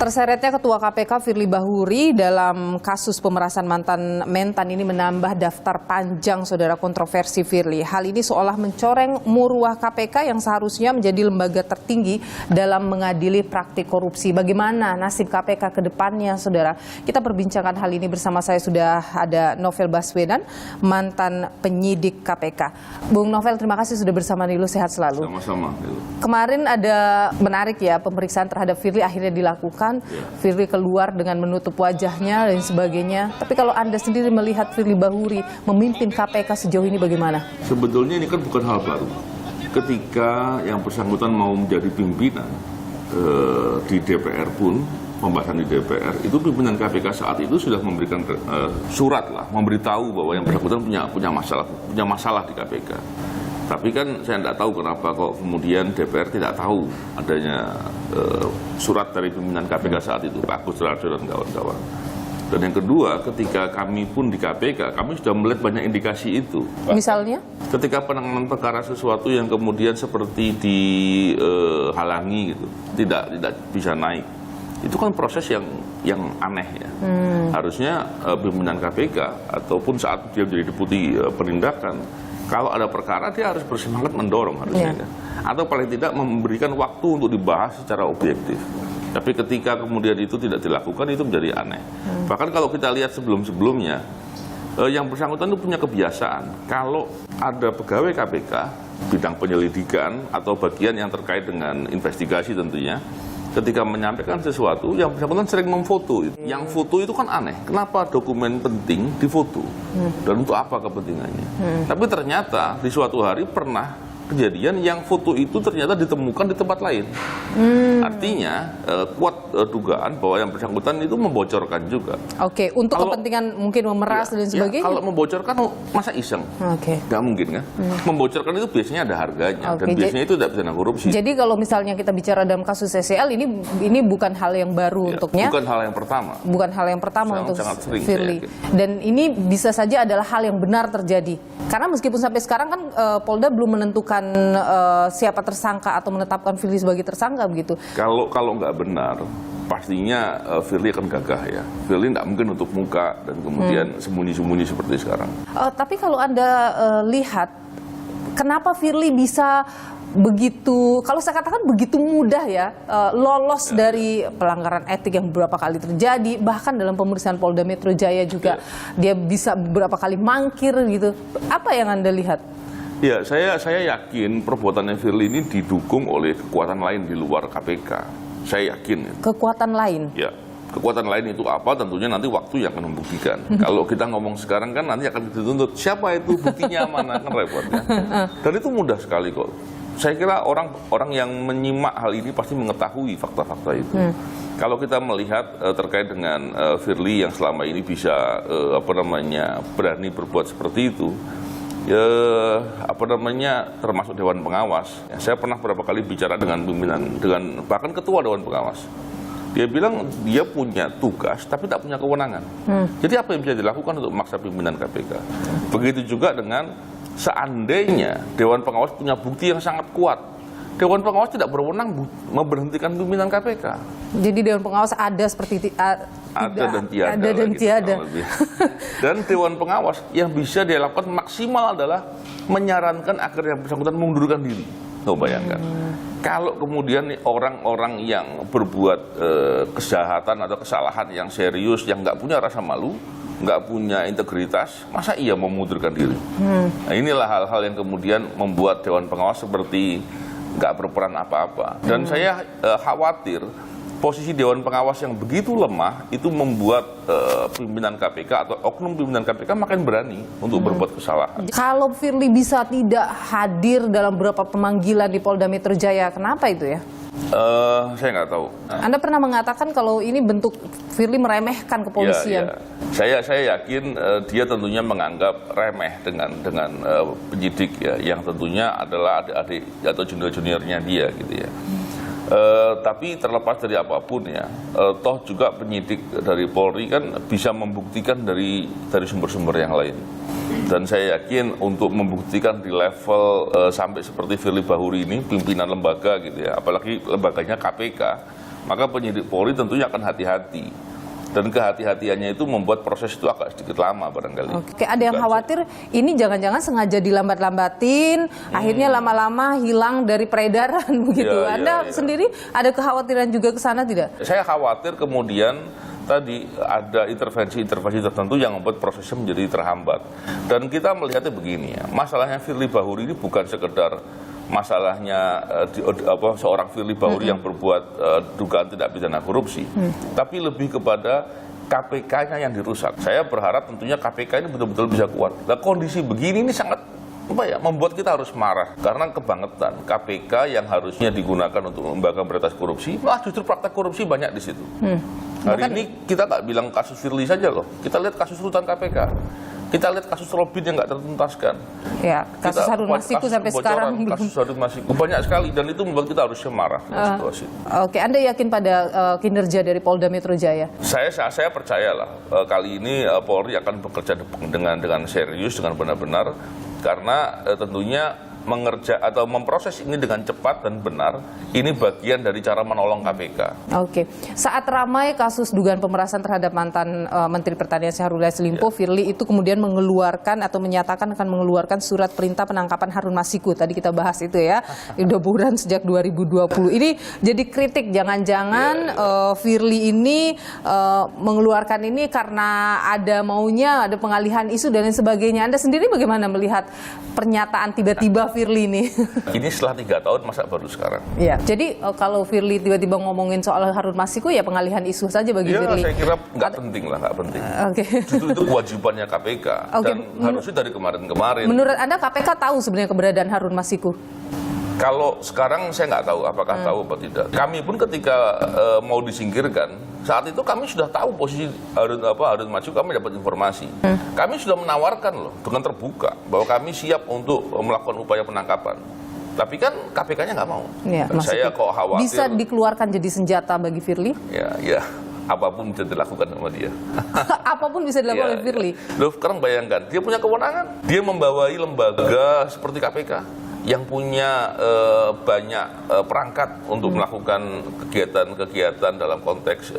Terseretnya Ketua KPK Firly Bahuri dalam kasus pemerasan mantan Mentan ini menambah daftar panjang saudara kontroversi Firly. Hal ini seolah mencoreng marwah KPK yang seharusnya menjadi lembaga tertinggi dalam mengadili praktik korupsi. Bagaimana nasib KPK ke depannya, saudara? Kita perbincangkan hal ini bersama saya sudah ada Novel Baswedan, mantan penyidik KPK. Bung Novel, terima kasih sudah bersama Nilu, sehat selalu. Sama-sama. Kemarin ada menarik ya, pemeriksaan terhadap Firly akhirnya dilakukan. Firly keluar dengan menutup wajahnya dan sebagainya. Tapi kalau Anda sendiri melihat Firly Bahuri memimpin KPK sejauh ini bagaimana? Sebetulnya ini kan bukan hal baru. Ketika yang bersangkutan mau menjadi pimpinan di DPR pun, pembahasan di DPR, itu pimpinan KPK saat itu sudah memberikan surat lah, memberitahu bahwa yang bersangkutan punya masalah di KPK. Tapi kan saya tidak tahu kenapa kok kemudian DPR tidak tahu adanya surat dari pimpinan KPK saat itu, Pak Agus Raharjo dan kawan-kawan. Dan yang kedua, ketika kami pun di KPK, kami sudah melihat banyak indikasi itu. Misalnya? Ketika penanganan perkara sesuatu yang kemudian seperti dihalangi gitu, tidak bisa naik. Itu kan proses yang aneh ya. Harusnya pimpinan KPK ataupun saat dia menjadi deputi penindakan, kalau ada perkara dia harus bersemangat mendorong harusnya kan. Atau paling tidak memberikan waktu untuk dibahas secara objektif. Tapi ketika kemudian itu tidak dilakukan, itu menjadi aneh. Bahkan kalau kita lihat sebelum-sebelumnya, yang bersangkutan itu punya kebiasaan, kalau ada pegawai KPK bidang penyelidikan atau bagian yang terkait dengan investigasi tentunya, ketika menyampaikan sesuatu, yang bersangkutan sering memfoto. Yang foto itu kan aneh. Kenapa dokumen penting difoto? Dan untuk apa kepentingannya? Tapi ternyata di suatu hari pernah kejadian yang foto itu ternyata ditemukan di tempat lain. Artinya kuat dugaan bahwa yang bersangkutan itu membocorkan juga. Oke, untuk kepentingan mungkin memeras dan sebagainya? Ya, kalau membocorkan masa iseng? Nggak mungkin kan? Membocorkan itu biasanya ada harganya dan biasanya itu tidak bisa korupsi. Jadi kalau misalnya kita bicara dalam kasus CCL ini bukan hal yang baru untuknya. Bukan hal yang pertama. Bukan hal yang pertama untuk Firly. Dan ini bisa saja adalah hal yang benar terjadi. Karena meskipun sampai sekarang kan Polda belum menentukan siapa tersangka atau menetapkan Firly sebagai tersangka begitu. Kalau nggak benar, pastinya Firly akan gagah ya. Firly nggak mungkin untuk muka dan kemudian sembunyi-sembunyi seperti sekarang. Tapi kalau Anda lihat, kenapa Firly bisa begitu, kalau saya katakan begitu mudah ya, lolos dari pelanggaran etik yang beberapa kali terjadi, bahkan dalam pemeriksaan Polda Metro Jaya juga dia bisa beberapa kali mangkir gitu. Apa yang Anda lihat? Ya, saya yakin perbuatannya Firly ini didukung oleh kekuatan lain di luar KPK. Saya yakin. Kekuatan lain? Ya, kekuatan lain itu apa? Tentunya nanti waktu yang akan membuktikan. Kalau kita ngomong sekarang kan nanti akan dituntut. Siapa itu, buktinya mana, kan repotnya. Dan itu mudah sekali kok. Saya kira orang yang menyimak hal ini pasti mengetahui fakta-fakta itu. Kalau kita melihat terkait dengan Firly yang selama ini bisa berani berbuat seperti itu, termasuk Dewan Pengawas. Saya pernah beberapa kali bicara dengan pimpinan, bahkan Ketua Dewan Pengawas. Dia bilang dia punya tugas tapi tak punya kewenangan. Jadi apa yang bisa dilakukan untuk memaksa pimpinan KPK? Begitu juga dengan seandainya Dewan Pengawas punya bukti yang sangat kuat, Dewan Pengawas tidak berwenang memberhentikan pimpinan KPK. Jadi Dewan Pengawas ada seperti ada dan tiada. Dan Dewan Pengawas yang bisa dia lakukan maksimal adalah menyarankan agar yang bersangkutan mengundurkan diri. Tuh bayangkan. Kalau kemudian orang-orang yang berbuat kejahatan atau kesalahan yang serius, yang nggak punya rasa malu, nggak punya integritas, masa iya mau mengundurkan diri? Nah, inilah hal-hal yang kemudian membuat Dewan Pengawas seperti nggak berperan apa-apa. Dan saya khawatir posisi Dewan Pengawas yang begitu lemah itu membuat pimpinan KPK atau oknum pimpinan KPK makin berani untuk berbuat kesalahan. Kalau Firly bisa tidak hadir dalam beberapa pemanggilan di Polda Metro Jaya, kenapa itu ya? Saya nggak tahu. Anda pernah mengatakan kalau ini bentuk Firly meremehkan kepolisian. Ya. Saya yakin dia tentunya menganggap remeh dengan penyidik ya, yang tentunya adalah adik-adik atau junior-juniornya dia gitu ya. Tapi terlepas dari apapun ya, toh juga penyidik dari Polri kan bisa membuktikan dari sumber-sumber yang lain. Dan saya yakin untuk membuktikan di level sampai seperti Firly Bahuri ini, pimpinan lembaga gitu ya, apalagi lembaganya KPK, maka penyidik Polri tentunya akan hati-hati. Dan kehati-hatiannya itu membuat proses itu agak sedikit lama barangkali. Oke, ada yang khawatir ini jangan-jangan sengaja dilambat-lambatin, akhirnya lama-lama hilang dari peredaran begitu. Anda sendiri ada kekhawatiran juga ke sana tidak? Saya khawatir kemudian tadi ada intervensi-intervensi tertentu yang membuat prosesnya menjadi terhambat. Dan kita melihatnya begini ya, masalahnya Firly Bahuri ini bukan sekedar masalahnya seorang Firly Bahuri yang berbuat dugaan tidak pidana korupsi, tapi lebih kepada KPK-nya yang dirusak. Saya berharap tentunya KPK ini betul-betul bisa kuat. Nah, kondisi begini ini sangat membuat kita harus marah karena kebangetan KPK yang harusnya digunakan untuk lembaga memberantas korupsi, malah justru praktek korupsi banyak di situ. Hari ini kita nggak bilang kasus Firly saja loh, kita lihat kasus rutan KPK. Kita lihat kasus Robin yang nggak tertuntaskan. Ya, kasus Harun Masiku sampai sekarang belum. Kasus Harun Masiku banyak sekali dan itu membuat kita harus marah dengan situasi. Oke, Anda yakin pada kinerja dari Polda Metro Jaya? Saya percayalah kali ini Polri akan bekerja dengan serius, dengan benar-benar, karena tentunya memproses ini dengan cepat dan benar, ini bagian dari cara menolong KPK. Oke, saat ramai kasus dugaan pemerasan terhadap mantan Menteri Pertanian Syahrul Yassin Limpo, Firly itu kemudian mengeluarkan atau menyatakan akan mengeluarkan surat perintah penangkapan Harun Masiku. Tadi kita bahas itu ya, udah buron sejak 2020. Ini jadi kritik, jangan-jangan Firly ini mengeluarkan ini karena ada maunya, ada pengalihan isu dan lain sebagainya. Anda sendiri bagaimana melihat pernyataan tiba-tiba Firly ini? Ini setelah 3 tahun, masa baru sekarang? Ya, jadi kalau Firly tiba-tiba ngomongin soal Harun Masiku, ya pengalihan isu saja bagi Firly. Saya kira nggak penting lah, nggak penting. Justru itu kewajibannya KPK dan harusnya dari kemarin-kemarin. Menurut Anda KPK tahu sebenarnya keberadaan Harun Masiku? Kalau sekarang saya nggak tahu apakah tahu atau tidak. Kami pun ketika mau disingkirkan, saat itu kami sudah tahu posisi Harun Masiku, kami dapat informasi. Kami sudah menawarkan loh dengan terbuka bahwa kami siap untuk melakukan upaya penangkapan. Tapi kan KPK-nya nggak mau. Ya, saya kok khawatir. Bisa dikeluarkan jadi senjata bagi Firly? Ya. Apapun bisa dilakukan sama dia. Apapun bisa dilakukan oleh Firly. Loh, sekarang bayangkan, dia punya kewenangan. Dia membawai lembaga seperti KPK yang punya banyak perangkat untuk melakukan kegiatan-kegiatan dalam konteks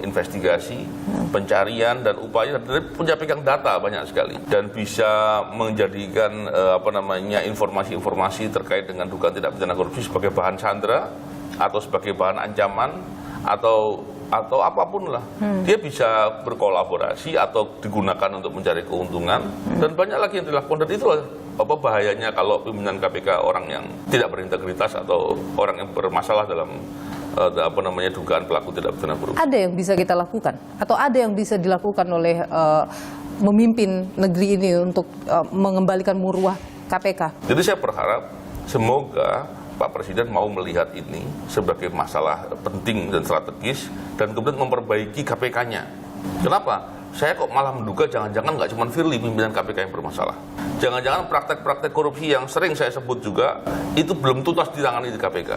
investigasi, pencarian dan upaya, dan punya pegang data banyak sekali dan bisa menjadikan informasi-informasi terkait dengan dugaan tidak pidana korupsi sebagai bahan sandera atau sebagai bahan ancaman atau apapun lah. Dia bisa berkolaborasi atau digunakan untuk mencari keuntungan dan banyak lagi yang dilakukan. Dan itu bahayanya kalau pimpinan KPK orang yang tidak berintegritas atau orang yang bermasalah dalam dugaan pelaku tidak pidana korupsi. Ada yang bisa kita lakukan atau ada yang bisa dilakukan oleh memimpin negeri ini untuk mengembalikan marwah KPK? Jadi saya berharap semoga Pak Presiden mau melihat ini sebagai masalah penting dan strategis dan kemudian memperbaiki KPK-nya. Kenapa? Saya kok malah menduga jangan-jangan nggak cuma Firly pimpinan KPK yang bermasalah. Jangan-jangan praktek-praktek korupsi yang sering saya sebut juga itu belum tuntas ditangani di KPK.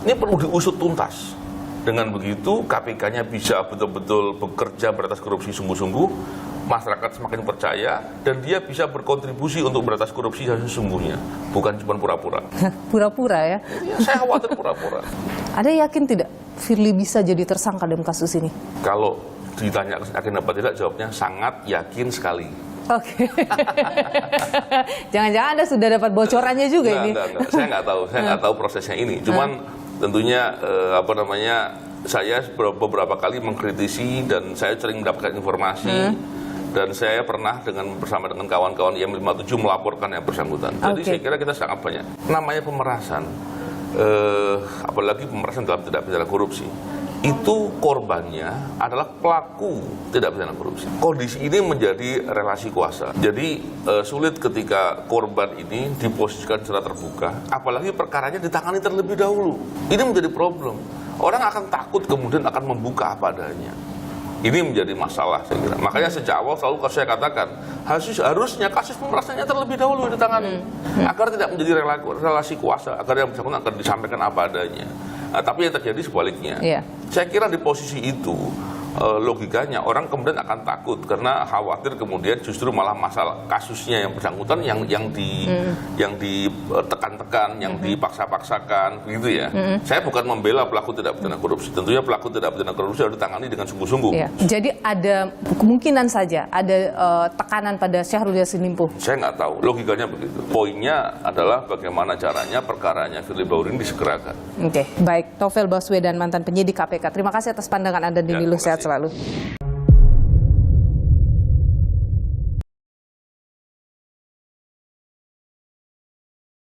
Ini perlu diusut tuntas. Dengan begitu KPK-nya bisa betul-betul bekerja beratas korupsi sungguh-sungguh, masyarakat semakin percaya dan dia bisa berkontribusi untuk beratas korupsi yang sesungguhnya, bukan cuma pura-pura. Pura-pura ya? Saya khawatir pura-pura. Ada yakin tidak Firly bisa jadi tersangka dalam kasus ini? Kalau ditanya yakin apa tidak, jawabnya sangat yakin sekali. Oke. Jangan-jangan Anda sudah dapat bocorannya juga ini? Enggak. Saya nggak tahu prosesnya ini. Cuman tentunya saya beberapa kali mengkritisi dan saya sering mendapatkan informasi dan saya pernah bersama dengan kawan-kawan IM57 melaporkan yang bersangkutan. Jadi saya kira kita sangat banyak. Namanya pemerasan, apalagi pemerasan dalam tindak pidana korupsi, itu korbannya adalah pelaku tidak pidana korupsi. Kondisi ini menjadi relasi kuasa. Jadi sulit ketika korban ini diposisikan secara terbuka, apalagi perkaranya ditangani terlebih dahulu. Ini menjadi problem. Orang akan takut kemudian akan membuka apa adanya. Ini menjadi masalah saya kira. Makanya sejak awal selalu saya katakan harusnya kasus pemerasannya terlebih dahulu ditangani agar tidak menjadi relasi kuasa, agar yang bersangkutan akan disampaikan apa adanya. Nah, tapi yang terjadi sebaliknya. Saya kira di posisi itu logikanya orang kemudian akan takut karena khawatir kemudian justru malah masalah kasusnya yang bersangkutan yang ditekan-tekan, yang dipaksa-paksakan, gitu ya. Saya bukan membela pelaku tindak pidana korupsi. Tentunya pelaku tindak pidana korupsi harus ditangani dengan sungguh-sungguh. Ya. Jadi ada kemungkinan saja ada tekanan pada Syahrul Yassin Limpo. Saya nggak tahu. Logikanya begitu. Poinnya adalah bagaimana caranya perkaranya Firly Bahuri ini disegerakan. Oke, baik. Novel Baswedan, mantan penyidik KPK. Terima kasih atas pandangan Anda di Niluh. Sehat selalu.